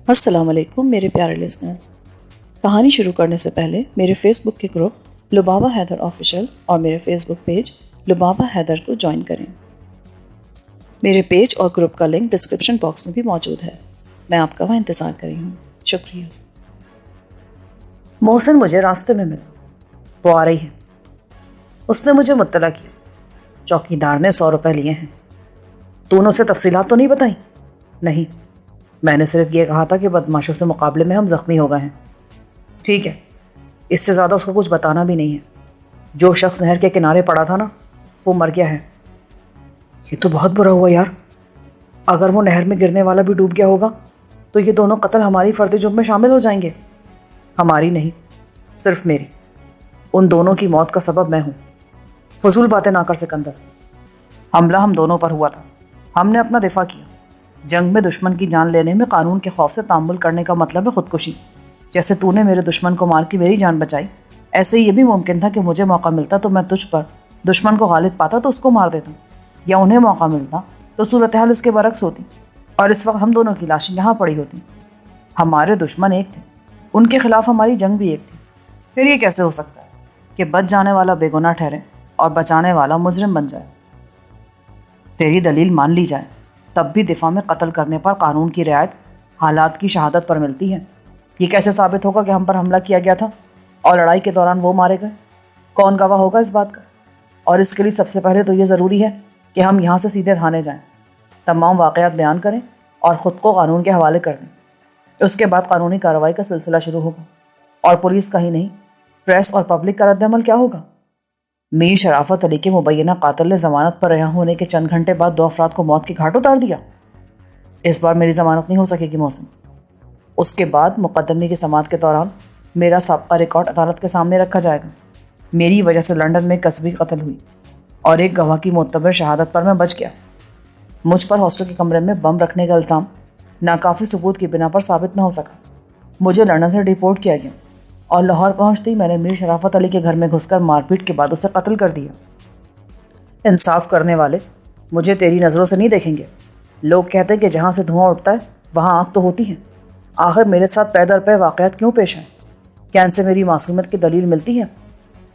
السلام علیکم میرے پیارے لسنرز۔ کہانی شروع کرنے سے پہلے میرے فیس بک کے گروپ لبابہ حیدر آفیشیل اور میرے فیس بک پیج لبابہ حیدر کو جوائن کریں۔ میرے پیج اور گروپ کا لنک ڈسکرپشن باکس میں بھی موجود ہے۔ میں آپ کا وہاں انتظار کر رہی ہوں۔ شکریہ۔ محسن مجھے راستے میں ملا، وہ آ رہی ہے۔ اس نے مجھے مطلع کیا، چوکیدار نے 100 روپے لیے ہیں۔ تو نے اسے تفصیلات تو نہیں بتائیں؟ نہیں، میں نے صرف یہ کہا تھا کہ بدماشوں سے مقابلے میں ہم زخمی ہو گئے ہیں۔ ٹھیک ہے، اس سے زیادہ اس کو کچھ بتانا بھی نہیں ہے۔ جو شخص نہر کے کنارے پڑا تھا نا، وہ مر گیا ہے۔ یہ تو بہت برا ہوا یار۔ اگر وہ نہر میں گرنے والا بھی ڈوب گیا ہوگا تو یہ دونوں قتل ہماری فردی جرم میں شامل ہو جائیں گے۔ ہماری نہیں، صرف میری۔ ان دونوں کی موت کا سبب میں ہوں۔ فضول باتیں نہ کر سکندر۔ حملہ ہم دونوں پر ہوا تھا، ہم نے اپنا دفاع کیا۔ جنگ میں دشمن کی جان لینے میں قانون کے خوف سے تعامل کرنے کا مطلب ہے خودکشی۔ جیسے تو نے میرے دشمن کو مار کے میری جان بچائی، ایسے یہ بھی ممکن تھا کہ مجھے موقع ملتا تو میں تجھ پر دشمن کو غالب پاتا تو اس کو مار دیتا، یا انہیں موقع ملتا تو صورتحال اس کے برعکس ہوتی اور اس وقت ہم دونوں کی لاشیں یہاں پڑی ہوتی۔ ہمارے دشمن ایک تھے، ان کے خلاف ہماری جنگ بھی ایک تھی۔ پھر یہ کیسے ہو سکتا ہے کہ بچ جانے والا بے گناہ ٹھہرے اور بچانے والا مجرم بن جائے؟ تیری دلیل مان لی جائے تب بھی دفاع میں قتل کرنے پر قانون کی رعایت حالات کی شہادت پر ملتی ہے۔ یہ کیسے ثابت ہوگا کہ ہم پر حملہ کیا گیا تھا اور لڑائی کے دوران وہ مارے گئے؟ کون گواہ ہوگا اس بات کا؟ اور اس کے لیے سب سے پہلے تو یہ ضروری ہے کہ ہم یہاں سے سیدھے تھانے جائیں، تمام واقعات بیان کریں اور خود کو قانون کے حوالے کر دیں۔ اس کے بعد قانونی کارروائی کا سلسلہ شروع ہوگا، اور پولیس کا ہی نہیں، پریس اور پبلک کا رد عمل کیا ہوگا؟ میر شرافت علی کے مبینہ قاتل نے ضمانت پر رہا ہونے کے چند گھنٹے بعد 2 افراد کو موت کے گھاٹ اتار دیا۔ اس بار میری ضمانت نہیں ہو سکے گی محسن۔ اس کے بعد مقدمے کی سماعت کے دوران میرا سابقہ ریکارڈ عدالت کے سامنے رکھا جائے گا۔ میری وجہ سے لندن میں قصبی قتل ہوئی اور ایک گواہ کی معتبر شہادت پر میں بچ گیا۔ مجھ پر ہاسٹل کے کمرے میں بم رکھنے کا الزام ناکافی ثبوت کی بنا پر ثابت نہ ہو سکا۔ مجھے لندن سے ڈیپورٹ کیا گیا اور لاہور پہنچتے ہی میں نے میر شرافت علی کے گھر میں گھس کر مار پیٹ کے بعد اسے قتل کر دیا۔ انصاف کرنے والے مجھے تیری نظروں سے نہیں دیکھیں گے۔ لوگ کہتے ہیں کہ جہاں سے دھواں اٹھتا ہے وہاں آگ تو ہوتی ہے۔ آخر میرے ساتھ پے در پے واقعات کیوں پیش ہیں؟ کیا ان سے میری معصومیت کی دلیل ملتی ہے؟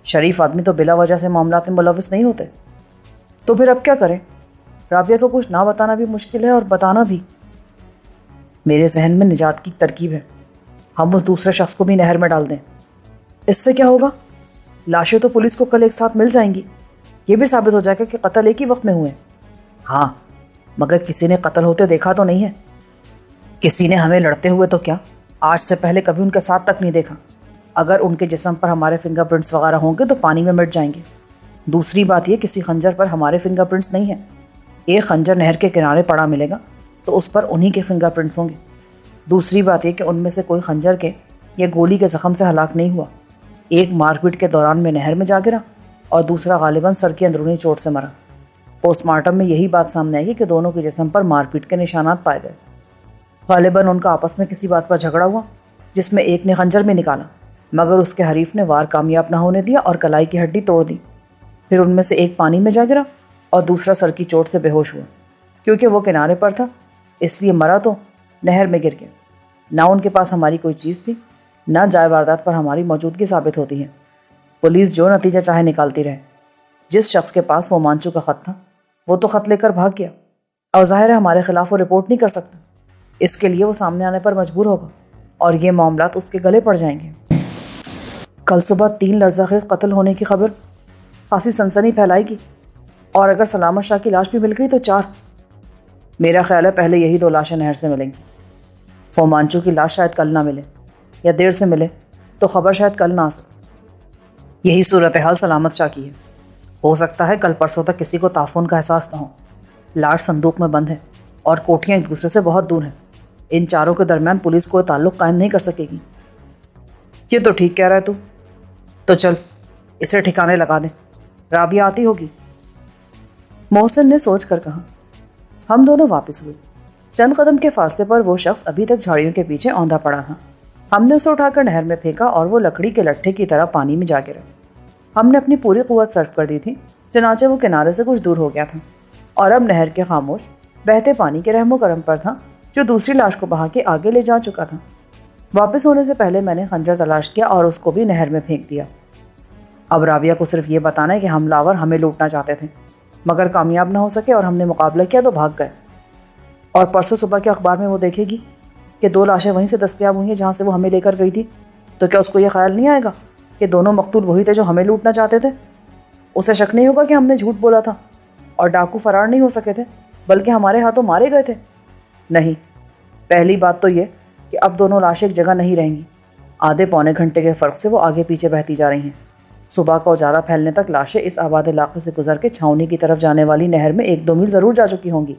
شریف آدمی تو بلا وجہ سے معاملات میں ملوث نہیں ہوتے۔ تو پھر اب کیا کریں؟ رابعہ کو کچھ نہ بتانا بھی مشکل ہے اور بتانا بھی۔ میرے ذہن میں نجات کی ترکیب ہے۔ ہم اس دوسرے شخص کو بھی نہر میں ڈال دیں۔ اس سے کیا ہوگا؟ لاشیں تو پولیس کو کل ایک ساتھ مل جائیں گی۔ یہ بھی ثابت ہو جائے گا کہ قتل ایک ہی وقت میں ہوئے۔ ہاں، مگر کسی نے قتل ہوتے دیکھا تو نہیں ہے۔ کسی نے ہمیں لڑتے ہوئے تو کیا، آج سے پہلے کبھی ان کے ساتھ تک نہیں دیکھا۔ اگر ان کے جسم پر ہمارے فنگر پرنٹس وغیرہ ہوں گے تو پانی میں مٹ جائیں گے۔ دوسری بات یہ، کسی خنجر پر ہمارے فنگر پرنٹس نہیں ہیں۔ ایک خنجر نہر کے کنارے پڑا ملے گا تو اس پر انہی کے فنگر پرنٹس ہوں گے۔ دوسری بات یہ کہ ان میں سے کوئی خنجر کے یا گولی کے زخم سے ہلاک نہیں ہوا۔ ایک مار پیٹ کے دوران میں نہر میں جا گرا اور دوسرا غالباً سر کی اندرونی چوٹ سے مرا۔ پوسٹ مارٹم میں یہی بات سامنے آئی کہ دونوں کے جسم پر مار پیٹ کے نشانات پائے گئے۔ غالباً ان کا آپس میں کسی بات پر جھگڑا ہوا جس میں ایک نے خنجر میں نکالا، مگر اس کے حریف نے وار کامیاب نہ ہونے دیا اور کلائی کی ہڈی توڑ دی۔ پھر ان میں سے ایک پانی میں جا گرا اور دوسرا سر کی چوٹ سے بے ہوش ہوا۔ کیونکہ وہ کنارے پر تھا اس لیے مرا تو نہر میں گر گیا۔ نہ ان کے پاس ہماری کوئی چیز تھی، نہ جائے واردات پر ہماری موجودگی ثابت ہوتی ہے۔ پولیس جو نتیجہ چاہے نکالتی رہے۔ جس شخص کے پاس وہ مانچو کا خط تھا وہ تو خط لے کر بھاگ گیا، اور ظاہر ہے ہمارے خلاف وہ رپورٹ نہیں کر سکتا۔ اس کے لیے وہ سامنے آنے پر مجبور ہوگا اور یہ معاملات اس کے گلے پڑ جائیں گے۔ کل صبح 3 لرزہ خیز قتل ہونے کی خبر خاصی سنسنی پھیلائے گی، اور اگر سلامت شاہ کی لاش بھی مل گئی تو 4۔ میرا خیال ہے پہلے یہی 2 لاشیں نہر سے ملیں گی۔ فومانچو کی لاش شاید کل نہ ملے، یا دیر سے ملے تو خبر شاید کل نہ آ سکے۔ یہی صورتحال سلامت شاہ کی ہے۔ ہو سکتا ہے کل پرسوں تک کسی کو تعفن کا احساس نہ ہو۔ لاش صندوق میں بند ہے اور کوٹھیاں ایک دوسرے سے بہت دور ہیں۔ ان چاروں کے درمیان پولیس کوئی تعلق قائم نہیں کر سکے گی۔ یہ تو ٹھیک کہہ رہا ہے تو چل اسے ٹھکانے لگا دیں۔ رابعہ آتی ہوگی، محسن نے سوچ کر کہا۔ ہم دونوں واپس ہوئے۔ چند قدم کے فاصلے پر وہ شخص ابھی تک جھاڑیوں کے پیچھے اوندھا پڑا تھا۔ ہم نے اسے اٹھا کر نہر میں پھینکا اور وہ لکڑی کے لٹھے کی طرح پانی میں جا گرا۔ ہم نے اپنی پوری قوت صرف کر دی تھی، چنانچہ وہ کنارے سے کچھ دور ہو گیا تھا اور اب نہر کے خاموش بہتے پانی کے رحم و کرم پر تھا جو دوسری لاش کو بہا کے آگے لے جا چکا تھا۔ واپس ہونے سے پہلے میں نے خنجر تلاش کیا اور اس کو بھی نہر میں پھینک دیا۔ اب رابعہ کو صرف یہ بتانا ہے کہ حملہ آور ہمیں لوٹنا چاہتے تھے، مگر کامیاب نہ ہو سکے اور ہم نے مقابلہ کیا تو بھاگ گئے۔ اور پرسوں صبح کے اخبار میں وہ دیکھے گی کہ 2 لاشیں وہیں سے دستیاب ہوئی ہیں جہاں سے وہ ہمیں لے کر گئی تھی، تو کیا اس کو یہ خیال نہیں آئے گا کہ دونوں مقتول وہی تھے جو ہمیں لوٹنا چاہتے تھے؟ اسے شک نہیں ہوگا کہ ہم نے جھوٹ بولا تھا اور ڈاکو فرار نہیں ہو سکے تھے بلکہ ہمارے ہاتھوں مارے گئے تھے؟ نہیں، پہلی بات تو یہ کہ اب دونوں لاشیں ایک جگہ نہیں رہیں گی۔ آدھے پونے گھنٹے کے فرق سے وہ آگے پیچھے بہتی جا رہی ہیں۔ صبح کا اجالا پھیلنے تک لاشیں اس آباد علاقے سے گزر کے چھاؤنی کی طرف جانے والی نہر میں 1-2 میل ضرور جا چکی ہوں گی،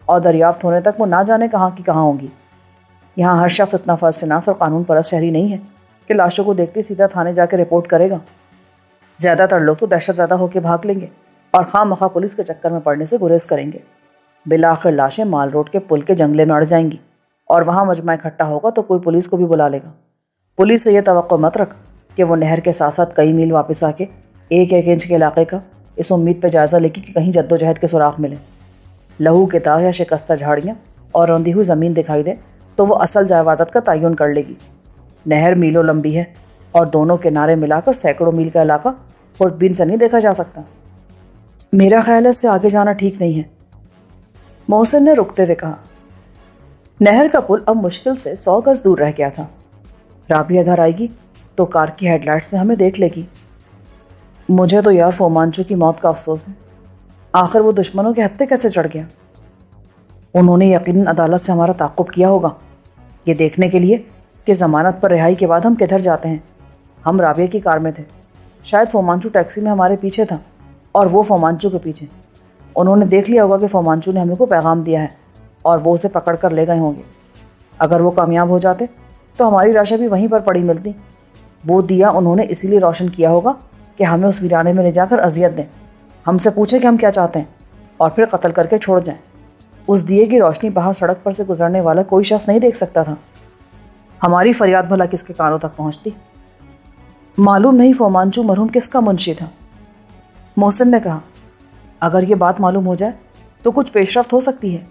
اور دریافت ہونے تک وہ نہ جانے کہاں کی کہاں ہوں گی۔ یہاں ہر شخص اتنا فرض شناس اور قانون پرست شہری نہیں ہے کہ لاشوں کو دیکھتے سیدھا تھانے جا کے رپورٹ کرے گا۔ زیادہ تر لوگ تو دہشت زدہ ہو کے بھاگ لیں گے اور خواہ مخواہ پولیس کے چکر میں پڑنے سے گریز کریں گے۔ بالآخر لاشیں مال روڈ کے پل کے جنگلے میں اڑ جائیں گی اور وہاں مجمع اکٹھا ہوگا تو کوئی پولیس کو بھی بلا لے گا۔ پولیس سے یہ توقع مت رکھ کہ وہ نہر کے ساتھ ساتھ کئی میل واپس آ کے 1-1 انچ کے علاقے کا اس امید پہ جائزہ لے کہ کہیں جدوجہد کے سراغ ملے۔ لہو کے داغ یا شکستہ جھاڑیاں اور روندی ہوئی زمین دکھائی دے تو وہ اصل جائے وادت کا تعین کر لے گی۔ نہر میلوں لمبی ہے اور دونوں کنارے ملا کر سینکڑوں میل کا علاقہ خوردبین سے نہیں دیکھا جا سکتا۔ میرا خیال ہے اس سے آگے جانا ٹھیک نہیں ہے، محسن نے رکتے ہوئے کہا۔ نہر کا پل اب مشکل سے 100 گز دور رہ گیا تھا۔ رابعہ ادھر آئے گی تو کار کی ہیڈ لائٹس میں ہمیں دیکھ لے گی۔ مجھے تو یار فومانچو کی موت کا افسوس ہے، آخر وہ دشمنوں کے ہتھے کیسے چڑھ گیا؟ انہوں نے یقیناً عدالت سے ہمارا تعاقب کیا ہوگا، یہ دیکھنے کے لیے کہ ضمانت پر رہائی کے بعد ہم کدھر جاتے ہیں۔ ہم رابعہ کی کار میں تھے، شاید فومانچو ٹیکسی میں ہمارے پیچھے تھا اور وہ فومانچو کے پیچھے۔ انہوں نے دیکھ لیا ہوگا کہ فومانچو نے ہمیں کو پیغام دیا ہے اور وہ اسے پکڑ کر لے گئے ہوں گے۔ اگر وہ کامیاب ہو جاتے تو ہماری لاشیں بھی وہیں پر پڑی ملتی۔ وہ دیا انہوں نے اسی لیے روشن کیا ہوگا کہ ہمیں اس ویرانے میں لے جا کر اذیت دیں، ہم سے پوچھیں کہ ہم کیا چاہتے ہیں اور پھر قتل کر کے چھوڑ جائیں۔ اس دیے کی روشنی باہر سڑک پر سے گزرنے والا کوئی شخص نہیں دیکھ سکتا تھا۔ ہماری فریاد بھلا کس کے کانوں تک پہنچتی؟ معلوم نہیں فومانچو مرحوم کس کا منشی تھا، محسن نے کہا۔ اگر یہ بات معلوم ہو جائے تو کچھ پیش رفت ہو سکتی ہے۔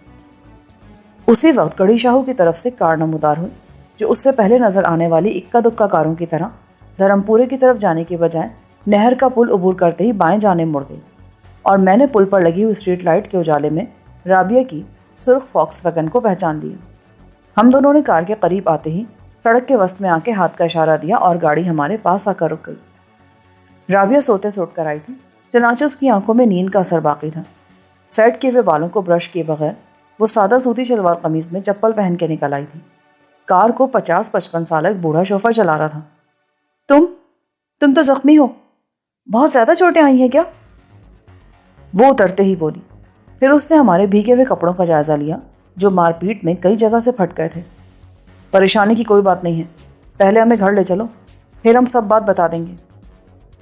اسی وقت کڑی شاہو کی طرف سے کار نمودار ہوئی جو اس سے پہلے نظر آنے والی اکا دکا کاروں کی طرح دھرمپورے کی طرف جانے کے بجائے نہر کا پل عبور کرتے ہی بائیں جانب مڑ گئی، اور میں نے پل پر لگی ہوئی اسٹریٹ لائٹ کے اجالے میں رابعہ کی سرخ فاکس ویگن کو پہچان لیا۔ ہم دونوں نے کار کے قریب آتے ہی سڑک کے وسط میں آ کے ہاتھ کا اشارہ دیا اور گاڑی ہمارے پاس آ کر رک گئی۔ رابعہ سوتے سے اٹھ کر آئی تھی، چنانچہ اس کی آنکھوں میں نیند کا اثر باقی تھا۔ سیٹ کیے ہوئے بالوں کو برش کیے بغیر وہ سادہ سوتی شلوار قمیض میں چپل پہن کے نکل آئی تھی۔ کار کو 50-55 سال ایک بوڑھا شوفر چلا رہا تھا۔ تم تو زخمی ہو، بہت زیادہ چوٹیں آئی ہیں کیا؟ وہ اترتے ہی بولی۔ پھر اس نے ہمارے بھیگے ہوئے کپڑوں کا جائزہ لیا جو مار پیٹ میں کئی جگہ سے پھٹ گئے تھے۔ پریشانی کی کوئی بات نہیں ہے، پہلے ہمیں گھر لے چلو، پھر ہم سب بات بتا دیں گے۔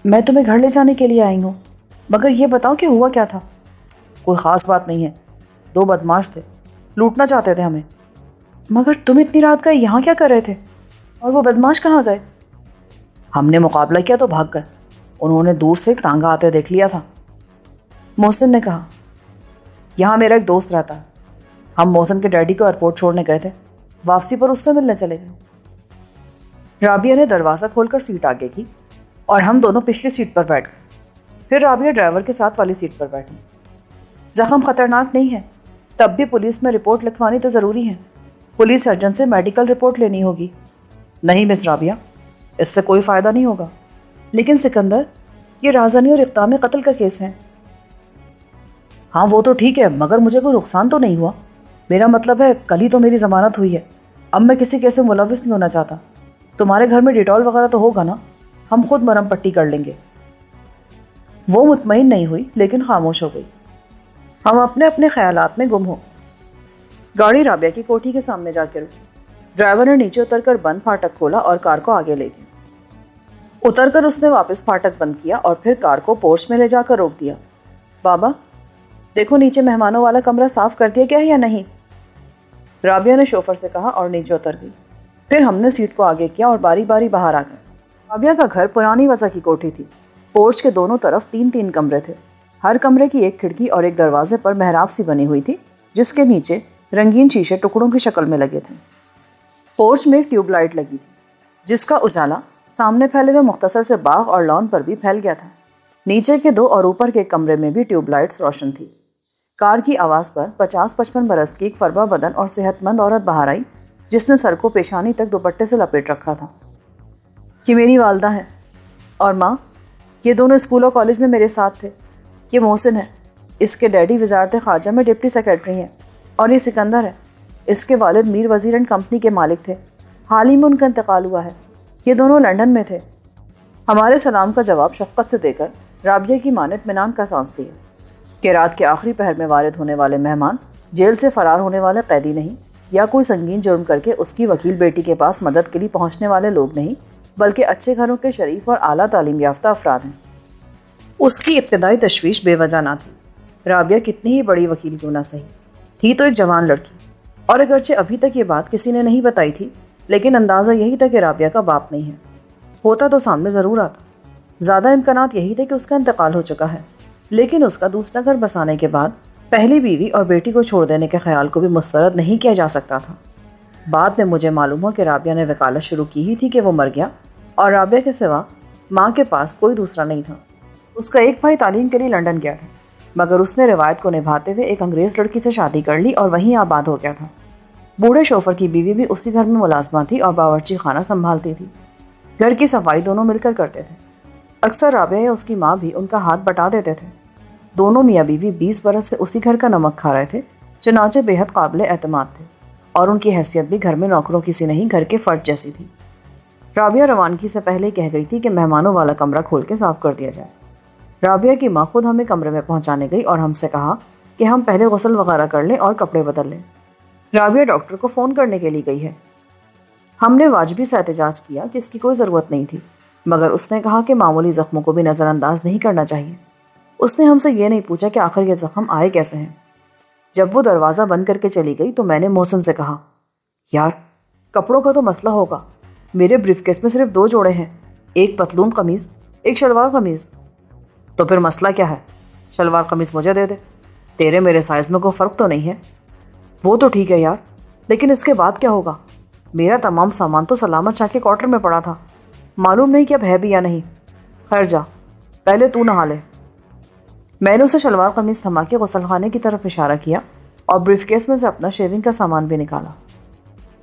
میں تمہیں گھر لے جانے کے لیے آئی ہوں، مگر یہ بتاؤ کہ ہوا کیا تھا؟ کوئی خاص بات نہیں ہے، 2 بدماش تھے، لوٹنا چاہتے تھے ہمیں۔ مگر تم اتنی رات گئے یہاں کیا کر رہے تھے؟ اور وہ بدماش کہاں گئے؟ ہم نے مقابلہ کیا تو بھاگ گئے، انہوں نے دور سے ایک تانگا آتے دیکھ لیا تھا، محسن نے کہا۔ یہاں میرا ایک دوست رہتا ہے، ہم محسن کے ڈیڈی کو ایئرپورٹ چھوڑنے گئے تھے، واپسی پر اس سے ملنے چلے گئے۔ رابعہ نے دروازہ کھول کر سیٹ آگے کی اور ہم دونوں پچھلی سیٹ پر بیٹھ گئے۔ پھر رابعہ ڈرائیور کے ساتھ والی سیٹ پر بیٹھی۔ زخم خطرناک نہیں ہے، تب بھی پولیس میں رپورٹ لکھوانی تو ضروری ہے، پولیس سرجن سے میڈیکل رپورٹ لینی ہوگی۔ نہیں مس رابعہ، اس سے کوئی فائدہ نہیں ہوگا۔ لیکن سکندر، یہ رازنی اور اقدام قتل کا کیس ہے۔ ہاں وہ تو ٹھیک ہے، مگر مجھے کوئی نقصان تو نہیں ہوا، میرا مطلب ہے کل ہی تو میری ضمانت ہوئی ہے، اب میں کسی کیس میں ملوث نہیں ہونا چاہتا۔ تمہارے گھر میں ڈیٹول وغیرہ تو ہوگا نا، ہم خود مرہم پٹی کر لیں گے۔ وہ مطمئن نہیں ہوئی لیکن خاموش ہو گئی۔ ہم اپنے اپنے خیالات میں گم ہو۔ گاڑی رابعہ کی کوٹھی کے سامنے جا کے رکی۔ ڈرائیور نے نیچے اتر کر بند پھاٹک کھولا اور کار کو آگے لے گیا۔ اتر کر اس نے واپس پھاٹک بند کیا اور پھر کار کو پورچ میں لے جا کر روک دیا۔ بابا دیکھو نیچے مہمانوں والا کمرہ صاف کر دیا گیا ہے یا نہیں؟ رابعہ نے شوفر سے کہا اور نیچے اتر گئی۔ پھر ہم نے سیٹ کو آگے کیا اور باری باری باہر آ گئے۔ رابعہ کا گھر پرانی وضع کی کوٹھی تھی۔ پورچ کے دونوں طرف 3 کمرے تھے، ہر کمرے کی ایک کھڑکی اور ایک دروازے پر محراب سی بنی ہوئی تھی جس کے نیچے رنگین شیشے ٹکڑوں کی شکل میں لگے تھے۔ پورچ میں ایک ٹیوب لائٹ لگی تھی جس کا اجالا سامنے پھیلے ہوئے مختصر سے باغ اور لان پر بھی پھیل گیا تھا۔ نیچے کے 2 اور اوپر کے کمرے میں بھی ٹیوب لائٹس روشن تھی۔ کار کی آواز پر 50-55 برس کی ایک فربا بدن اور صحت مند عورت باہر آئی جس نے سر کو پیشانی تک دوپٹے سے لپیٹ رکھا تھا۔ یہ میری والدہ ہیں اور ماں، یہ دونوں اسکول اور کالج میں میرے ساتھ تھے۔ یہ محسن ہے، اس کے ڈیڈی وزارت خارجہ میں ڈپٹی سیکرٹری ہیں، اور یہ سکندر ہے، اس کے والد میر وزیر اینڈ کمپنی کے مالک تھے، حال ہی میں ان کا انتقال ہوا ہے۔ یہ دونوں لندن میں تھے۔ ہمارے سلام کا جواب شفقت سے دے کر رابعہ کی ماں نے اطمینان کا سانس دیا کہ رات کے آخری پہر میں وارد ہونے والے مہمان جیل سے فرار ہونے والے قیدی نہیں، یا کوئی سنگین جرم کر کے اس کی وکیل بیٹی کے پاس مدد کے لیے پہنچنے والے لوگ نہیں، بلکہ اچھے گھروں کے شریف اور اعلیٰ تعلیم یافتہ افراد ہیں۔ اس کی ابتدائی تشویش بے وجہ نہ تھی۔ رابعہ کتنی ہی بڑی وکیل کیوں نہ صحیح، تھی تو ایک جوان لڑکی، اور اگرچہ ابھی تک یہ بات کسی نے نہیں بتائی تھی، لیکن اندازہ یہی تھا کہ رابعہ کا باپ نہیں ہے۔ ہوتا تو سامنے ضرور آتا۔ زیادہ امکانات یہی تھے کہ اس کا انتقال ہو چکا ہے، لیکن اس کا دوسرا گھر بسانے کے بعد پہلی بیوی اور بیٹی کو چھوڑ دینے کے خیال کو بھی مسترد نہیں کیا جا سکتا تھا۔ بعد میں مجھے معلوم ہوا کہ رابعہ نے وکالت شروع کی ہی تھی کہ وہ مر گیا، اور رابعہ کے سوا ماں کے پاس کوئی دوسرا نہیں تھا۔ اس کا ایک بھائی تعلیم کے لیے لندن گیا تھا، مگر اس نے روایت کو نبھاتے ہوئے ایک انگریز لڑکی سے شادی کر لی اور وہیں آباد ہو گیا تھا۔ بوڑھے شوفر کی بیوی بھی اسی گھر میں ملازمہ تھی اور باورچی خانہ سنبھالتی تھی۔ گھر کی صفائی دونوں مل کر کرتے تھے۔ اکثر رابعہ یا اس کی ماں بھی ان کا ہاتھ بٹا دیتے تھے۔ دونوں میاں بیوی 20 برس سے اسی گھر کا نمک کھا رہے تھے، چنانچہ بے حد قابل اعتماد تھے، اور ان کی حیثیت بھی گھر میں نوکروں کی سی نہیں، گھر کے فرد جیسی تھی۔ رابعہ روانگی سے پہلے کہہ گئی تھی کہ مہمانوں والا کمرہ کھول کے صاف کر دیا جائے۔ رابعہ کی ماں خود ہمیں کمرے میں پہنچانے گئی اور ہم سے کہا کہ ہم پہلے غسل وغیرہ کر لیں اور کپڑے بدل لیں۔ رابعہ ڈاکٹر کو فون کرنے کے لیے گئی ہے۔ ہم نے واجبی سا احتجاج کیا کہ اس کی کوئی ضرورت نہیں تھی، مگر اس نے کہا کہ معمولی زخموں کو بھی نظر انداز نہیں کرنا چاہیے۔ اس نے ہم سے یہ نہیں پوچھا کہ آخر یہ زخم آئے کیسے ہیں۔ جب وہ دروازہ بند کر کے چلی گئی تو میں نے محسن سے کہا، یار کپڑوں کا تو مسئلہ ہوگا، میرے بریف کیس میں صرف 2 جوڑے ہیں، ایک پتلون قمیض، ایک شلوار قمیض۔ تو پھر مسئلہ کیا ہے؟ شلوار قمیض مجھے دے دے، تیرے میرے سائز میں کوئی فرق تو نہیں ہے۔ وہ تو ٹھیک ہے یار، لیکن اس کے بعد کیا ہوگا؟ میرا تمام سامان تو سلامت شاہ کے کوارٹر میں پڑا تھا، معلوم نہیں کہ اب ہے بھی یا نہیں۔ خیر جا، پہلے تو نہا لے۔ میں نے اسے شلوار قمیض تھما کے غسل خانے کی طرف اشارہ کیا اور بریف کیس میں سے اپنا شیونگ کا سامان بھی نکالا۔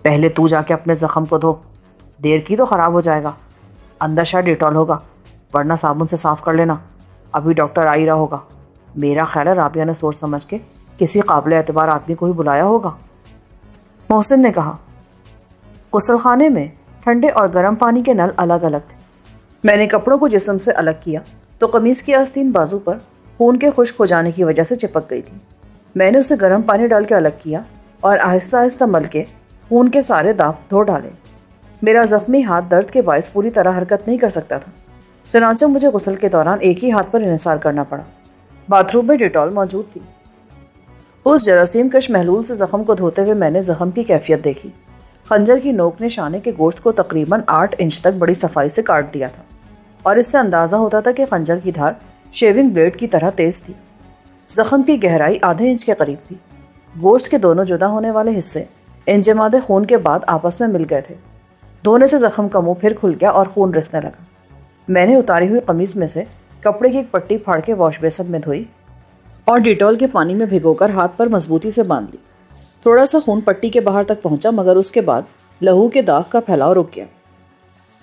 پہلے تو جا کے اپنے زخم کو دھو، دیر کی تو خراب ہو جائے گا، اندر شاید ڈیٹول ہوگا، ورنہ صابن سے صاف کر لینا، ابھی ڈاکٹر آ ہی رہا ہوگا۔ میرا خیال ہے رابعہ نے سوچ سمجھ کے کسی قابل اعتبار آدمی کو ہی بلایا ہوگا۔ محسن نے کہا، غسل خانے میں ٹھنڈے اور گرم پانی کے نل الگ الگ تھے۔ میں نے کپڑوں کو جسم سے الگ کیا تو قمیض کی آستین بازو پر خون کے خشک ہو جانے کی وجہ سے چپک گئی تھی۔ میں نے اسے گرم پانی ڈال کے الگ کیا اور آہستہ آہستہ مل کے خون کے سارے داغ دھو ڈالے۔ میرا زخمی ہاتھ درد کے باعث پوری طرح حرکت نہیں کر سکتا تھا، چنانچہ مجھے غسل کے دوران ایک ہی ہاتھ پر انحصار کرنا پڑا۔ باتھ روم میں ڈیٹول موجود تھی۔ اس جراثیم کش محلول سے زخم کو دھوتے ہوئے میں نے زخم کی کیفیت دیکھی۔ خنجر کی نوک نے شانے کے گوشت کو تقریباً 8 انچ تک بڑی صفائی سے کاٹ دیا تھا، اور اس سے اندازہ ہوتا تھا کہ خنجر کی دھار شیونگ بلیڈ کی طرح تیز تھی۔ زخم کی گہرائی آدھے انچ کے قریب تھی۔ گوشت کے دونوں جدا ہونے والے حصے انجماد خون کے بعد آپس میں مل گئے تھے۔ دھونے سے زخم کا منہ پھر کھل گیا اور خون رسنے لگا۔ میں نے اتاری ہوئی قمیض میں سے کپڑے کی ایک پٹی پھاڑ کے واش بیسن میں دھوئی اور ڈیٹول کے پانی میں بھگو کر ہاتھ پر مضبوطی سے باندھ لی۔ تھوڑا سا خون پٹی کے باہر تک پہنچا، مگر اس کے بعد لہو کے داغ کا پھیلاؤ رک گیا۔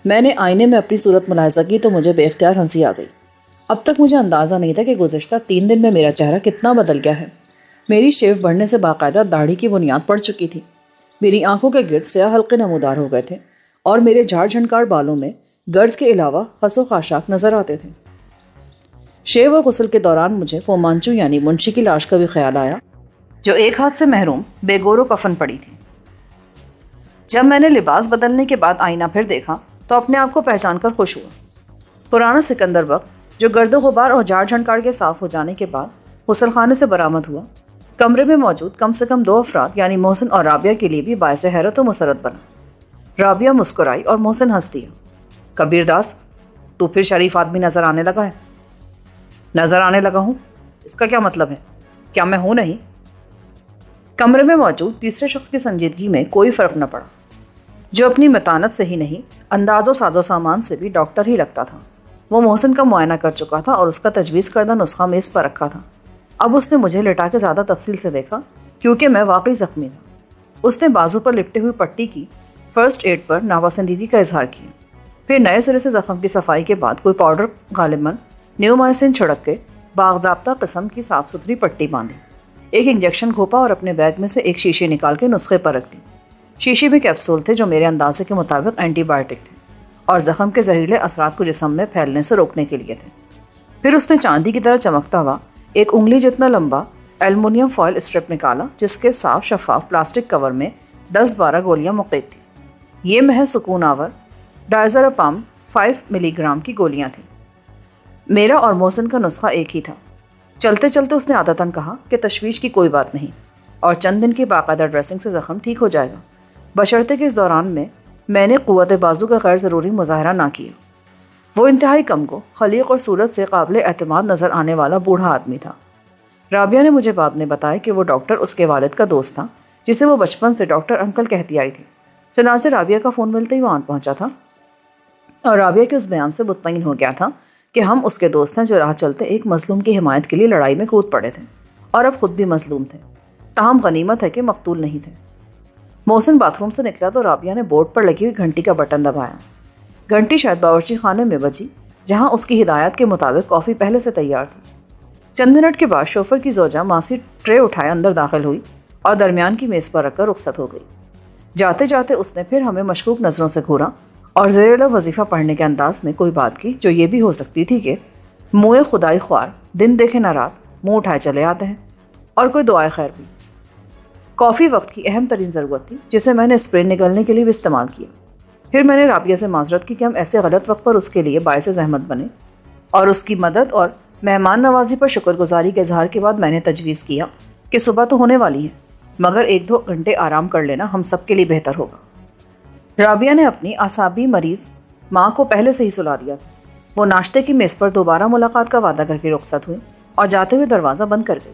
میں نے آئینے میں اپنی صورت ملاحظہ کی تو مجھے بے اختیار ہنسی آ گئی۔ اب تک مجھے اندازہ نہیں تھا کہ گزشتہ 3 دن میں میرا چہرہ کتنا بدل گیا ہے۔ میری شیو بڑھنے سے باقاعدہ داڑھی کی بنیاد پڑ چکی تھی، میری آنکھوں کے گرد سیاہ حلقے نمودار ہو گئے تھے، اور میرے جھاڑ جھنکاڑ بالوں میں گرد کے علاوہ خس و خاشاک نظر آتے تھے۔ شیو اور غسل کے دوران مجھے فومانچو یعنی منشی کی لاش کا بھی خیال آیا، جو ایک ہاتھ سے محروم بے گور و کفن پڑی تھی۔ جب میں نے لباس بدلنے کے بعد آئینہ پھر دیکھا تو اپنے آپ کو پہچان کر خوش ہوا۔ پرانا سکندر بخت جو گرد و غبار اور جھاڑ جھنکاڑ کے صاف ہو جانے کے بعد غسل خانے سے برآمد ہوا، کمرے میں موجود کم سے کم 2 افراد یعنی محسن اور رابعہ کے لیے بھی باعث حیرت و مسرت بنا۔ رابعہ مسکرائی اور محسن ہنس دیا۔ کبیر داس، تو پھر شریف آدمی نظر آنے لگا ہے؟ نظر آنے لگا ہوں؟ اس کا کیا مطلب ہے؟ کیا میں ہوں نہیں؟ کمرے میں موجود تیسرے شخص کی سنجیدگی میں کوئی فرق نہ پڑا، جو اپنی متانت سے ہی نہیں انداز و ساز و سامان سے بھی ڈاکٹر ہی لگتا تھا۔ وہ محسن کا معائنہ کر چکا تھا اور اس کا تجویز کردہ نسخہ میز پر رکھا تھا۔ اب اس نے مجھے لٹا کے زیادہ تفصیل سے دیکھا کیونکہ میں واقعی زخمی تھا۔ اس نے بازو پر لپٹے ہوئی پٹی کی فرسٹ ایڈ پر ناپسندیدگی کا اظہار کیا، پھر نئے سرے سے زخم کی صفائی کے بعد کوئی پاؤڈر غالباً نیومائسن چھڑک کے باضابطہ قسم کی صاف ستھری پٹی باندھی، ایک انجیکشن گھوپا اور اپنے بیگ میں سے ایک شیشی نکال کے نسخے پر رکھ دی۔ شیشی میں کیپسول تھے جو میرے اندازے کے مطابق اینٹی بائیوٹک تھے اور زخم کے زہریلے اثرات کو جسم میں پھیلنے سے روکنے کے لیے تھے۔ پھر اس نے چاندی کی طرح چمکتا ہوا ایک انگلی جتنا لمبا ایلومینیم فوائل اسٹرپ نکالا جس کے صاف شفاف پلاسٹک کور میں 10-12 گولیاں مقید تھیں۔ یہ محض سکون آور ڈائزرپام 5 ملی گرام کی گولیاں تھیں۔ میرا اور محسن کا نسخہ ایک ہی تھا۔ چلتے چلتے اس نے عادتاً کہا کہ تشویش کی کوئی بات نہیں اور چند دن کی باقاعدہ ڈریسنگ سے زخم ٹھیک ہو جائے گا، بشرطے کہ اس دوران میں نے قوت بازو کا غیر ضروری مظاہرہ نہ کیا۔ وہ انتہائی کم کو خلیق اور صورت سے قابل اعتماد نظر آنے والا بوڑھا آدمی تھا۔ رابعہ نے مجھے بعد میں بتایا کہ وہ ڈاکٹر اس کے والد کا دوست تھا جسے وہ بچپن سے ڈاکٹر انکل کہتی آئی تھی۔ چنانچہ رابعہ کا فون ملتے ہی وہ آن پہنچا تھا اور رابعہ کے اس بیان سے مطمئن ہو گیا تھا کہ ہم اس کے دوست ہیں جو راہ چلتے ایک مظلوم کی حمایت کے لیے لڑائی میں کود پڑے تھے اور اب خود بھی مظلوم تھے، تاہم غنیمت ہے کہ مقتول نہیں تھے۔ محسن باتھ روم سے نکلا تو رابعہ نے بورڈ پر لگی ہوئی گھنٹی کا بٹن دبایا۔ گھنٹی شاید باورچی خانے میں بجی جہاں اس کی ہدایت کے مطابق کافی پہلے سے تیار تھی۔ چند منٹ کے بعد شوفر کی زوجہ ماسی ٹرے اٹھائے اندر داخل ہوئی اور درمیان کی میز پر رکھ کر رخصت ہو گئی۔ جاتے جاتے اس نے پھر ہمیں مشکوک نظروں سے گھورا اور زیر لب وظیفہ پڑھنے کے انداز میں کوئی بات کی جو یہ بھی ہو سکتی تھی کہ منہ خدائی خوار دن دیکھے نہ رات منہ اٹھائے چلے آتے ہیں، اور کوئی دعائے خیر بھی۔ کافی وقت کی اہم ترین ضرورت تھی جسے میں نے اسپرے نگلنے کے لیے بھی استعمال کیا۔ پھر میں نے رابعہ سے معذرت کی کہ ہم ایسے غلط وقت پر اس کے لیے باعث زحمت بنے، اور اس کی مدد اور مہمان نوازی پر شکر گزاری کے اظہار کے بعد میں نے تجویز کیا کہ صبح تو ہونے والی ہے مگر 1-2 گھنٹے آرام کر لینا ہم سب کے لیے بہتر ہوگا۔ رابعہ نے اپنی اعصابی مریض ماں کو پہلے سے ہی سلا دیا تھا۔ وہ ناشتے کی میز پر دوبارہ ملاقات کا وعدہ کر کے رخصت ہوئی اور جاتے ہوئے دروازہ بند کر گئی۔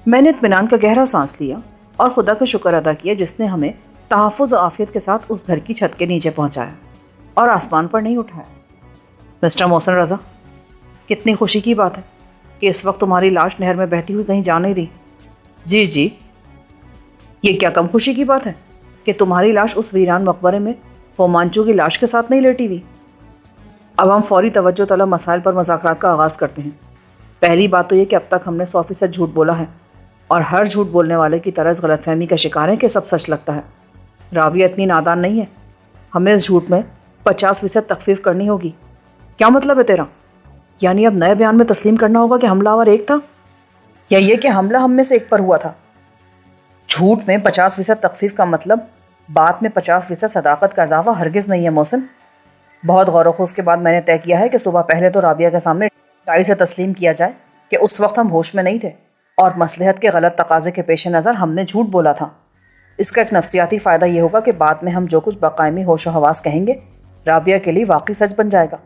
میں نے اطمینان کا گہرا سانس لیا اور خدا کا شکر ادا کیا جس نے ہمیں تحفظ و عافیت کے ساتھ اس گھر کی چھت کے نیچے پہنچایا اور آسمان پر نہیں اٹھایا۔ مسٹر محسن رضا، کتنی خوشی کی بات ہے کہ اس وقت تمہاری لاش نہر میں بہتی ہوئی کہیں جا نہیں رہی۔ جی، یہ کیا کم خوشی کی بات ہے کہ تمہاری لاش اس ویران مقبرے میں فومانچو کی لاش کے ساتھ نہیں لیٹی ہوئی۔ اب ہم فوری توجہ طلب مسائل پر مذاکرات کا آغاز کرتے ہیں۔ پہلی بات تو یہ کہ اب تک ہم نے 100% جھوٹ بولا ہے اور ہر جھوٹ بولنے والے کی طرز غلط فہمی کا شکار ہے کہ سب سچ لگتا ہے۔ رابعہ اتنی نادان نہیں ہے، ہمیں اس جھوٹ میں 50% تخفیف کرنی ہوگی۔ کیا مطلب ہے تیرا؟ یعنی اب نئے بیان میں تسلیم کرنا ہوگا کہ حملہ آور ایک تھا، یا یہ کہ حملہ ہم میں سے ایک پر ہوا تھا؟ جھوٹ میں 50% تخفیف کا مطلب بات میں 50% صداقت کا اضافہ ہرگز نہیں ہے محسن۔ بہت غور و خوض کے بعد میں نے طے کیا ہے کہ صبح پہلے تو رابعہ کے سامنے ٹائی سے تسلیم کیا جائے کہ اس وقت ہم ہوش میں نہیں تھے اور مصلحت کے غلط تقاضے کے پیش نظر ہم نے جھوٹ بولا تھا۔ اس کا ایک نفسیاتی فائدہ یہ ہوگا کہ بعد میں ہم جو کچھ بقائمی ہوش و حواس کہیں گے رابعہ کے لیے واقعی سچ بن جائے گا۔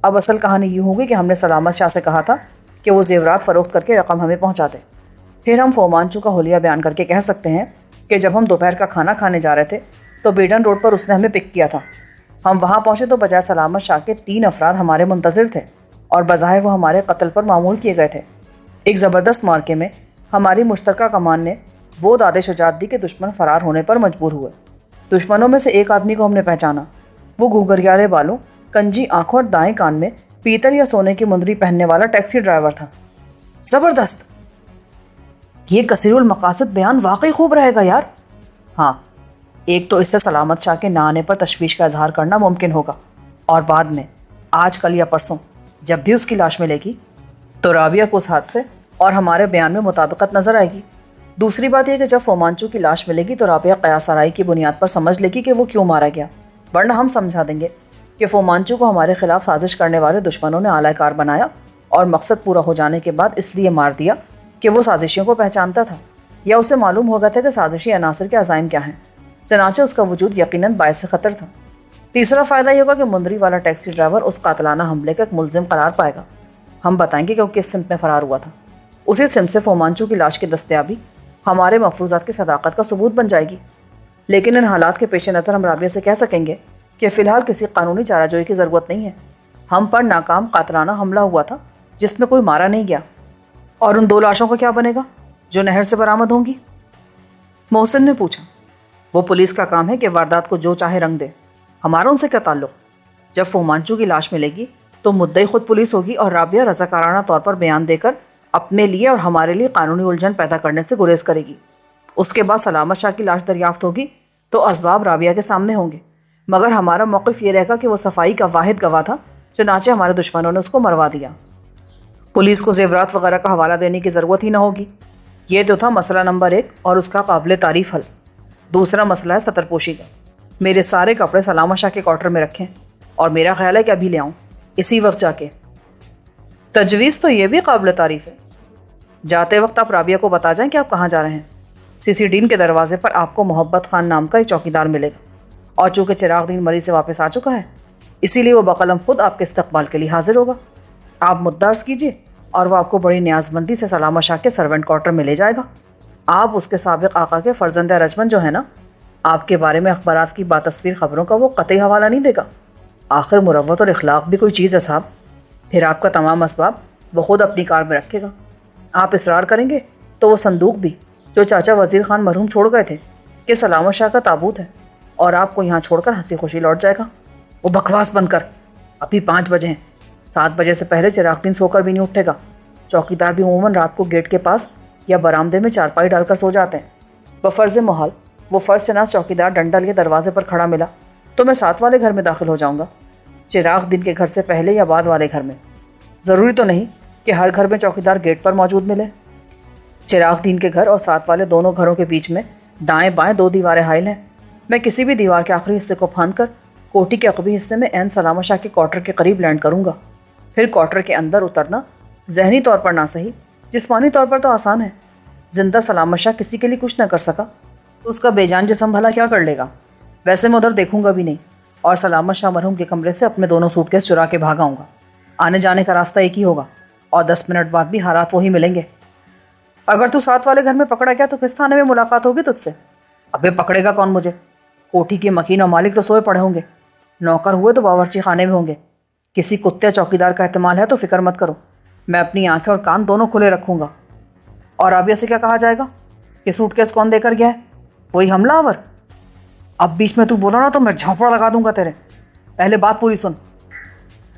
اب اصل کہانی یہ ہوگی کہ ہم نے سلامت شاہ سے کہا تھا کہ وہ زیورات فروخت کر کے رقم ہمیں پہنچا دے۔ پھر ہم فومانچو کا حلیہ بیان کر کے کہہ سکتے ہیں کہ جب ہم دوپہر کا کھانا کھانے جا رہے تھے تو بیڈن روڈ پر اس نے ہمیں پک کیا تھا۔ ہم وہاں پہنچے تو بجائے سلامت شاہ کے 3 افراد ہمارے منتظر تھے اور بظاہر وہ ہمارے قتل پر معمول کیے گئے تھے۔ ایک زبردست مارکے میں ہماری مشترکہ کمان نے وہ داد شجاعت دی کہ دشمن فرار ہونے پر مجبور ہوئے۔ دشمنوں میں سے ایک آدمی کو ہم نے پہچانا۔ وہ گھوگھریالے بالوں، کنجی آنکھوں اور دائیں کان میں پیتل یا سونے کی مندری پہننے والا ٹیکسی ڈرائیور تھا۔ زبردست! یہ کثیر المقاصد بیان واقعی خوب رہے گا یار۔ ہاں، ایک تو اس سے سلامت شاہ کے نہ آنے پر تشویش کا اظہار کرنا ممکن ہوگا، اور بعد میں آج کل یا پرسوں جب بھی اس کی لاش ملے گی تو رابعہ کو اس حادثے اور ہمارے بیان میں مطابقت نظر آئے گی۔ دوسری بات یہ کہ جب فومانچو کی لاش ملے گی تو رابعہ قیاس آرائی کی بنیاد پر سمجھ لے گی کہ وہ کیوں مارا گیا، ورنہ ہم سمجھا دیں گے کہ فومانچو کو ہمارے خلاف سازش کرنے والے دشمنوں نے اعلی کار بنایا اور مقصد پورا ہو جانے کے بعد اس لیے مار دیا کہ وہ سازشیوں کو پہچانتا تھا یا اسے معلوم ہو گیا تھا کہ سازشی عناصر کے عزائم کیا ہیں، چنانچہ اس کا وجود یقیناً باعث خطر تھا۔ تیسرا فائدہ یہ ہوگا کہ مندری والا ٹیکسی ڈرائیور اس قاتلانہ حملے کا ایک ملزم قرار پائے گا۔ ہم بتائیں گے کہ وہ کس سمت میں فرار ہوا تھا۔ اسی سمت سے فومانچو کی لاش کی دستیابی ہمارے مفروضات کی صداقت کا ثبوت بن جائے گی۔ لیکن ان حالات کے پیش نظر ہم رابعہ سے کہہ سکیں گے کہ فی الحال کسی قانونی چارہ جوئی کی ضرورت نہیں ہے۔ ہم پر ناکام قاتلانہ حملہ ہوا تھا جس میں کوئی مارا نہیں گیا۔ اور ان 2 لاشوں کا کیا بنے گا جو نہر سے برآمد ہوں گی؟ محسن نے پوچھا۔ وہ پولیس کا کام ہے کہ واردات کو جو چاہے رنگ دے، ہمارا ان سے کیا تعلق؟ جب فومانچو کی لاش ملے گی تو مدعی خود پولیس ہوگی اور رابعہ رضاکارانہ طور پر بیان دے کر اپنے لیے اور ہمارے لیے قانونی الجھن پیدا کرنے سے گریز کرے گی۔ اس کے بعد سلامت شاہ کی لاش دریافت ہوگی تو اسباب رابعہ کے سامنے ہوں گے، مگر ہمارا موقف یہ رہے گا کہ وہ صفائی کا واحد گواہ تھا، چنانچہ ہمارے دشمنوں نے اس کو مروا دیا۔ پولیس کو زیورات وغیرہ کا حوالہ دینے کی ضرورت ہی نہ ہوگی۔ یہ تو تھا مسئلہ نمبر 1 اور اس کا قابل تعریف حل۔ دوسرا مسئلہ ہے سطر پوشی کا۔ میرے سارے کپڑے سلامت شاہ کے کوارٹر میں رکھیں، اور میرا خیال ہے کہ ابھی لے آؤں، اسی وقت جا کے۔ تجویز تو یہ بھی قابل تعریف ہے۔ جاتے وقت آپ رابعہ کو بتا جائیں کہ آپ کہاں جا رہے ہیں۔ CC ڈین کے دروازے پر آپ کو محبت خان نام کا ایک چوکیدار ملے گا، اور چونکہ چراغ دین مری سے واپس آ چکا ہے اسی لیے وہ بقلم خود آپ کے استقبال کے لیے حاضر ہوگا۔ آپ مدعرض کیجیے اور وہ آپ کو بڑی نیاز مندی سے سلامت شاہ کے سرونٹ کوارٹر میں لے جائے گا۔ آپ اس کے سابق آقا کے فرزند رجمن جو ہے نا، آپ کے بارے میں اخبارات کی باتصویر خبروں کا وہ قطعی حوالہ نہیں دے گا۔ آخر مروت اور اخلاق بھی کوئی چیز ہے صاحب۔ پھر آپ کا تمام اسباب وہ خود اپنی کار میں رکھے گا۔ آپ اصرار کریں گے تو وہ صندوق بھی جو چاچا وزیر خان مرحوم چھوڑ گئے تھے کہ سلامت شاہ کا تابوت ہے، اور آپ کو یہاں چھوڑ کر ہنسی خوشی لوٹ جائے گا۔ وہ بکواس بند کر، ابھی 5 بجے ہیں، 7 بجے سے پہلے چراغ دین سو کر بھی نہیں اٹھے گا۔ چوکیدار بھی عموماً رات کو گیٹ کے پاس یا برآمدے میں چارپائی ڈال کر سو جاتے ہیں۔ بفرض محال وہ فرض شناس چوکیدار ڈنڈل کے دروازے پر کھڑا ملا تو میں 7 والے گھر میں داخل ہو جاؤں گا، چراغ دین کے گھر سے پہلے یا بعد والے گھر میں۔ ضروری تو نہیں کہ ہر گھر میں چوکیدار گیٹ پر موجود ملے۔ چراغ دین کے گھر اور 7 والے دونوں گھروں کے بیچ میں دائیں بائیں 2 دیواریں حائل ہیں۔ میں کسی بھی دیوار کے آخری حصے کو پھاند کر کوٹھی کے عقبی حصے میں عین سلامت شاہ کے کوارٹر کے قریب لینڈ کروں گا۔ پھر کوارٹر کے اندر اترنا ذہنی طور پر نہ صحیح، جسمانی طور پر تو آسان ہے۔ زندہ سلامت شاہ کسی کے لیے کچھ نہ کر سکا تو اس کا بے جان جسم بھلا کیا کر لے گا؟ ویسے میں ادھر دیکھوں گا بھی نہیں، اور سلامت شاہ مرحوم کے کمرے سے اپنے 2 سوٹ کیس چرا کے بھاگ آؤں گا۔ آنے جانے کا راستہ ایک ہی ہوگا، اور 10 منٹ بعد بھی حالات وہی ملیں گے۔ اگر تو 7 والے گھر میں پکڑا گیا تو کس تھانے میں ملاقات ہوگی تجھ سے؟ ابے پکڑے گا کون مجھے؟ کوٹھی کے مکین اور مالک تو سوئے پڑے ہوں گے، نوکر ہوئے تو باورچی خانے میں ہوں گے۔ کسی کتے چوکیدار کا احتمال ہے تو فکر مت کرو، میں اپنی آنکھیں اور کان دونوں کھلے رکھوں گا۔ اور رابعہ سے کیا کہا جائے گا کہ سوٹ کیس کون دے کر گیا ہے؟ وہی حملہ آور؟ اب بیچ میں تو بولا نا تو میں جھونپڑا لگا دوں گا تیرے۔ پہلے بات پوری سن۔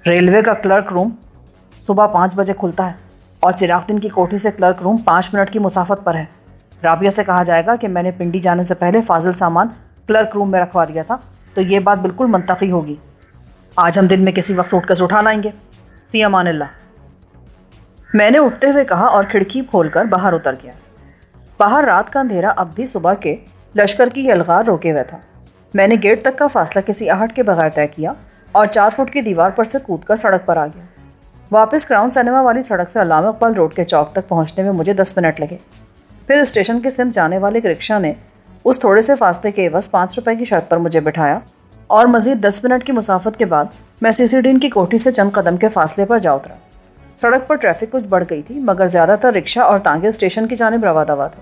ریلوے کا کلرک روم صبح 5 بجے کھلتا ہے، اور چراغ دین کی کوٹھی سے کلرک روم 5 منٹ کی مسافت پر ہے۔ رابعہ سے کہا جائے گا کہ میں نے پنڈی جانے سے پہلے فاضل سامان کلرک روم میں رکھوا دیا تھا، تو یہ بات بالکل منطقی ہوگی۔ آج ہم دن میں کسی وقت سوٹ کیس اٹھا لائیں گے۔ فی امان اللہ، میں نے اٹھتے ہوئے کہا اور کھڑکی کھول کر باہر اتر گیا۔ باہر رات کا اندھیرا اب بھی صبح کے لشکر کی یلغار روکے ہوئے تھا۔ میں نے گیٹ تک کا فاصلہ کسی آہٹ کے بغیر طے کیا اور 4 فٹ کی دیوار پر سے کود کر سڑک پر آ گیا۔ واپس کراؤن سینما والی سڑک سے علامہ اقبال روڈ کے چوک تک پہنچنے میں مجھے 10 منٹ لگے۔ پھر اسٹیشن کے سمت جانے والے ایک رکشا نے اس تھوڑے سے فاصلے کے عوض 5 روپے کی شرط پر مجھے بٹھایا، اور مزید 10 منٹ کی مسافت کے بعد میں CC ڈین کی کوٹھی سے چند قدم کے فاصلے پر جا اترا۔ سڑک پر ٹریفک کچھ بڑھ گئی تھی، مگر زیادہ تر رکشا اور ٹانگے اسٹیشن کی جانب روا دوا تھا۔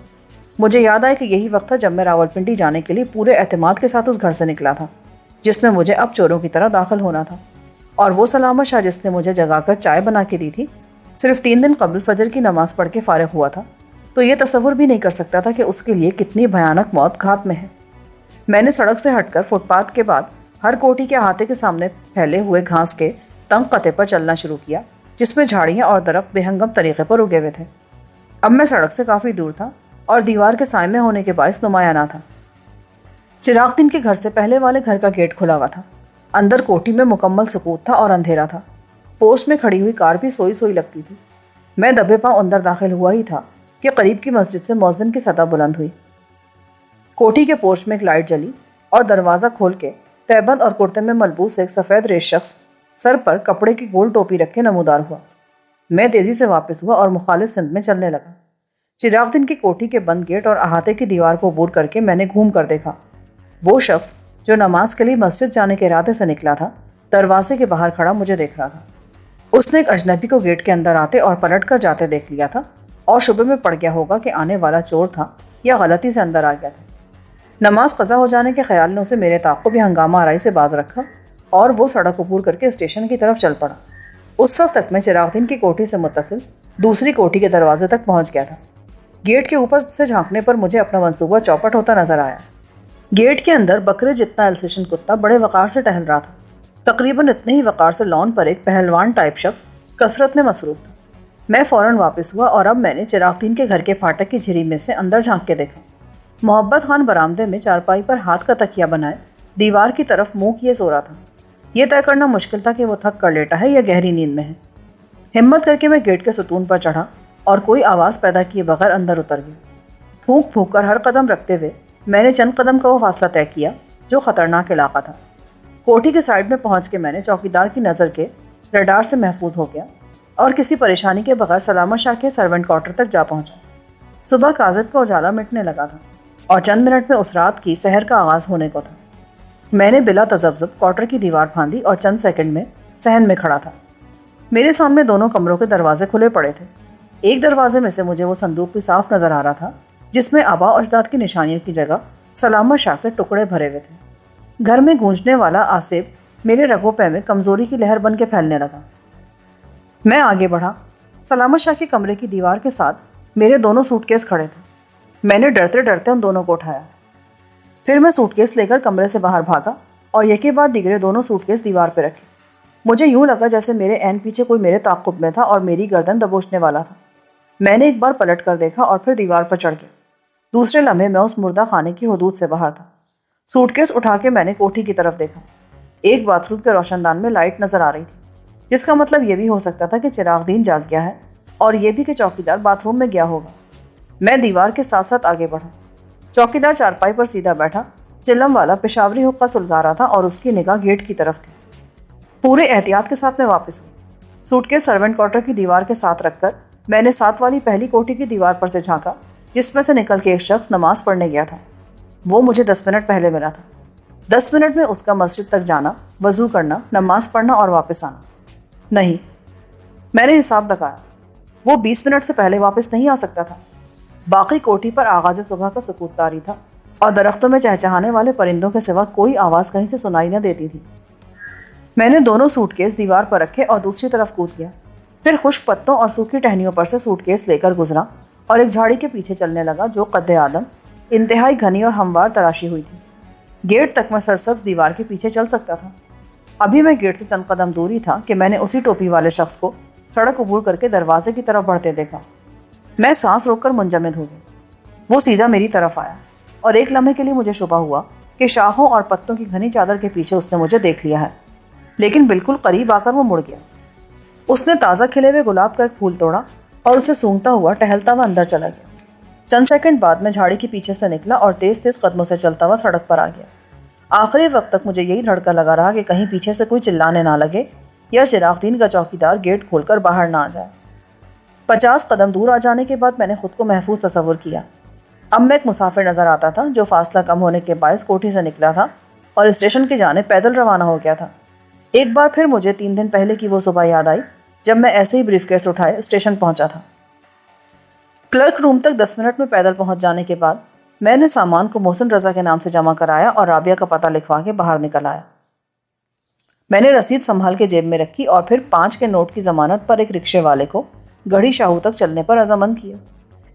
مجھے یاد آیا کہ یہی وقت تھا جب میں راولپنڈی جانے کے لیے پورے اعتماد کے ساتھ اس گھر سے نکلا تھا جس میں مجھے اب چوروں کی طرح داخل ہونا تھا، اور وہ سلامت شاہ جس نے مجھے جگا کر چائے بنا کے دی تھی صرف 3 دن قبل فجر کی نماز پڑھ کے فارغ ہوا تھا، تو یہ تصور بھی نہیں کر سکتا تھا کہ اس کے لیے کتنی بھیانک موت گھات میں ہے۔ میں نے سڑک سے ہٹ کر فٹ پاتھ کے بعد ہر کوٹھی کے احاطے کے سامنے پھیلے ہوئے گھاس کے تنگ قطعے پر چلنا شروع کیا جس میں جھاڑیاں اور درخت بے ہنگم طریقے پر اگے ہوئے تھے۔ اب میں سڑک سے کافی دور تھا اور دیوار کے سائے میں ہونے کے باعث نمایاں نہ تھا۔ چراغ دین کے گھر سے پہلے والے گھر کا گیٹ کھلا ہوا تھا۔ اندر کوٹھی میں مکمل سکوت تھا اور اندھیرا تھا۔ پوسٹ میں کھڑی ہوئی کار بھی سوئی سوئی لگتی تھی۔ میں دبے پاؤں اندر داخل ہوا ہی تھا کہ قریب کی مسجد سے مؤذن کی صدا بلند ہوئی۔ کوٹھی کے پورچ میں ایک لائٹ جلی اور دروازہ کھول کے تہبند اور کرتے میں ملبوس ایک سفید ریش شخص سر پر کپڑے کی گول ٹوپی رکھے نمودار ہوا۔ میں تیزی سے واپس ہوا اور مخالف سمت میں چلنے لگا۔ چراغ دین کی کوٹھی کے بند گیٹ اور احاطے کی دیوار کو عبور کر کے میں نے گھوم کر دیکھا۔ وہ شخص جو نماز کے لیے مسجد جانے کے ارادے سے نکلا تھا دروازے کے باہر کھڑا مجھے دیکھ رہا تھا۔ اس نے ایک اجنبی کو گیٹ کے اندر آتے اور پلٹ کر جاتے دیکھ لیا تھا اور شبے میں پڑ گیا ہوگا کہ آنے والا چور تھا یا غلطی سے اندر آ گیا تھا۔ نماز قضا ہو جانے کے خیال نے اسے میرے تعاقب یا ہنگامہ آرائی سے باز رکھا اور وہ سڑک عبور کر کے اسٹیشن کی طرف چل پڑا۔ اس وقت تک میں چراغ دین کی کوٹھی سے متصل دوسری کوٹھی کے دروازے تک پہنچ گیا تھا۔ گیٹ کے اوپر سے جھانکنے پر مجھے اپنا منصوبہ چوپٹ ہوتا نظر آیا۔ گیٹ کے اندر بکرے جتنا السیشن کتا بڑے وقار سے ٹہل رہا تھا۔ تقریباً اتنے ہی وقار سے لان پر ایک پہلوان ٹائپ شخص کثرت میں مصروف تھا۔ میں فوراً واپس ہوا اور اب میں نے چراغ دین کے گھر کے پھاٹک کی جھری میں سے اندر جھانک کے دیکھا۔ محبت خان برآمدے میں چارپائی پر ہاتھ کا تکیہ بنائے دیوار کی طرف منہ کیے سو رہا تھا۔ یہ طے کرنا مشکل تھا کہ وہ تھک کر لیٹا ہے یا گہری نیند میں ہے۔ ہمت کر کے میں گیٹ کے ستون پر چڑھا اور کوئی آواز پیدا کیے بغیر اندر اتر گیا۔ پھونک پھونک کر ہر قدم رکھتے ہوئے میں نے چند قدم کا وہ فاصلہ طے کیا جو خطرناک علاقہ تھا۔ کوٹھی کے سائڈ میں پہنچ کے میں نے چوکیدار کی نظر کے ریڈار سے محفوظ ہو گیا اور کسی پریشانی کے بغیر سلامت شاہ کے سرونٹ کوارٹر تک جا پہنچا۔ صبح کاذب کا اجالا مٹنے لگا تھا اور چند منٹ میں اس رات کی سحر کا آغاز ہونے کو تھا۔ میں نے بلا تذبذب کوارٹر کی دیوار پھاندی اور چند سیکنڈ میں صحن میں کھڑا تھا۔ میرے سامنے دونوں کمروں کے دروازے کھلے پڑے تھے۔ ایک دروازے میں سے مجھے وہ صندوق بھی صاف نظر آ رہا تھا جس میں آباء و اجداد کی نشانیوں کی جگہ سلامت شاہ کے ٹکڑے بھرے ہوئے تھے۔ گھر میں گونجنے والا آصف میرے رگوں پہ میں کمزوری کی لہر بن کے پھیلنے لگا۔ میں آگے بڑھا۔ سلامت شاہ کے کمرے کی دیوار کے ساتھ میرے دونوں سوٹ کیس کھڑے تھے۔ میں نے ڈرتے ڈرتے ان دونوں کو اٹھایا۔ پھر میں سوٹ کیس لے کر کمرے سے باہر بھاگا اور یکے بعد دیگرے دونوں سوٹ کیس دیوار پہ رکھے۔ مجھے یوں لگا جیسے میرے عین پیچھے کوئی میرے تعاقب میں تھا اور میری گردن دبوچنے والا تھا۔ میں نے ایک بار پلٹ کر دیکھا اور پھر دیوار پر چڑھ گیا۔ دوسرے لمحے میں اس مردہ خانے کی حدود سے باہر تھا۔ سوٹ کیس اٹھا کے میں نے کوٹھی کی طرف دیکھا۔ ایک باتھ روم کے روشن دان میں لائٹ نظر آ رہی تھی، جس کا مطلب یہ بھی ہو سکتا تھا کہ چراغ دین جاگ گیا ہے اور یہ بھی کہ چوکیدار باتھ روم میں گیا ہوگا۔ میں دیوار کے ساتھ ساتھ آگے بڑھا۔ چوکیدار چارپائی پر سیدھا بیٹھا، چلم والا پشاوری حقہ سلگا رہا تھا اور اس کی نگاہ گیٹ کی طرف تھی۔ پورے احتیاط کے ساتھ میں واپس ہوئی۔ سوٹ کے سرونٹ کوارٹر کی دیوار کے ساتھ رکھ کر میں نے ساتھ والی پہلی کوٹھی کی دیوار پر سے جھانکا جس میں سے نکل کے ایک شخص نماز پڑھنے گیا تھا۔ وہ مجھے 10 منٹ پہلے ملا تھا۔ 10 منٹ میں اس کا مسجد تک جانا، وضو کرنا، نماز پڑھنا اور واپس آنا۔ نہیں، میں نے حساب لگایا، وہ 20 منٹ سے پہلے واپس نہیں آ سکتا تھا۔ باقی کوٹھی پر آغاز صبح کا سکوت طاری تھا اور درختوں میں چہچہانے والے پرندوں کے سوا کوئی آواز کہیں سے سنائی نہ دیتی تھی۔ میں نے دونوں سوٹ کیس دیوار پر رکھے اور دوسری طرف کود گیا۔ پھر خشک پتوں اور سوکھی ٹہنیوں پر سے سوٹ کیس لے کر گزرا اور ایک جھاڑی کے پیچھے چلنے لگا جو قد آدم انتہائی گھنی اور ہموار تراشی ہوئی تھی۔ گیٹ تک میں سرسبز دیوار کے پیچھے چل سکتا تھا۔ ابھی میں گیٹ سے چند قدم دوری تھا کہ میں نے اسی ٹوپی والے شخص کو سڑک عبور کر کے دروازے کی طرف بڑھتے دیکھا۔ میں سانس روک کر منجمد ہو گئی۔ وہ سیدھا میری طرف آیا اور ایک لمحے کے لیے مجھے شبہ ہوا کہ شاخوں اور پتوں کی گھنی چادر کے پیچھے اس نے مجھے دیکھ لیا ہے، لیکن بالکل قریب آ کر وہ مڑ گیا۔ اس نے تازہ کھلے ہوئے گلاب کا ایک پھول توڑا اور اسے سونگھتا ہوا ٹہلتا ہوا اندر چلا گیا۔ چند سیکنڈ بعد میں جھاڑی کے پیچھے سے نکلا اور تیز تیز قدموں سے چلتا ہوا سڑک پر آ گیا۔ آخری وقت تک مجھے یہی دھڑکا لگا رہا کہ کہیں پیچھے سے کوئی چلانے نہ لگے یا چراغ دین کا چوکیدار گیٹ کھول کر باہر نہ آ جائے۔ 50 قدم دور آ جانے کے بعد میں نے خود کو محفوظ تصور کیا۔ اب میں ایک مسافر نظر آتا تھا جو فاصلہ کم ہونے کے باعث کوٹھی سے نکلا تھا اور اسٹیشن کی جانب پیدل روانہ ہو گیا تھا۔ ایک بار پھر مجھے 3 دن پہلے کی وہ صبح یاد آئی جب میں ایسے ہی بریف کیس اٹھائے اسٹیشن پہنچا تھا۔ کلرک روم تک 10 منٹ میں پیدل پہنچ جانے کے بعد میں نے سامان کو محسن رضا کے نام سے جمع کرایا اور رابعہ کا پتہ لکھوا کے باہر نکل آیا۔ میں نے رسید سنبھال کے جیب میں رکھی اور پھر 5 کے نوٹ کی ضمانت پر ایک رکشے والے کو گڑھی شاہو تک چلنے پر رضامند کیا۔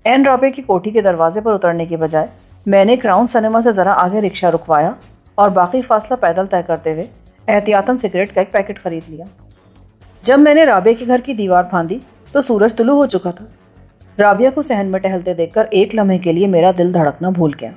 این رابعہ کی کوٹھی کے دروازے پر اترنے کے بجائے میں نے کراؤن سنیما سے ذرا آگے رکشہ رکوایا اور باقی فاصلہ پیدل طے کرتے ہوئے احتیاطاً سگریٹ کا ایک پیکٹ خرید لیا۔ جب میں نے رابعہ کے گھر کی دیوار پھاندی تو سورج طلوع ہو چکا تھا۔ رابعہ کو صحن میں ٹہلتے دیکھ کر ایک لمحے کے لیے میرا دل دھڑکنا بھول گیا۔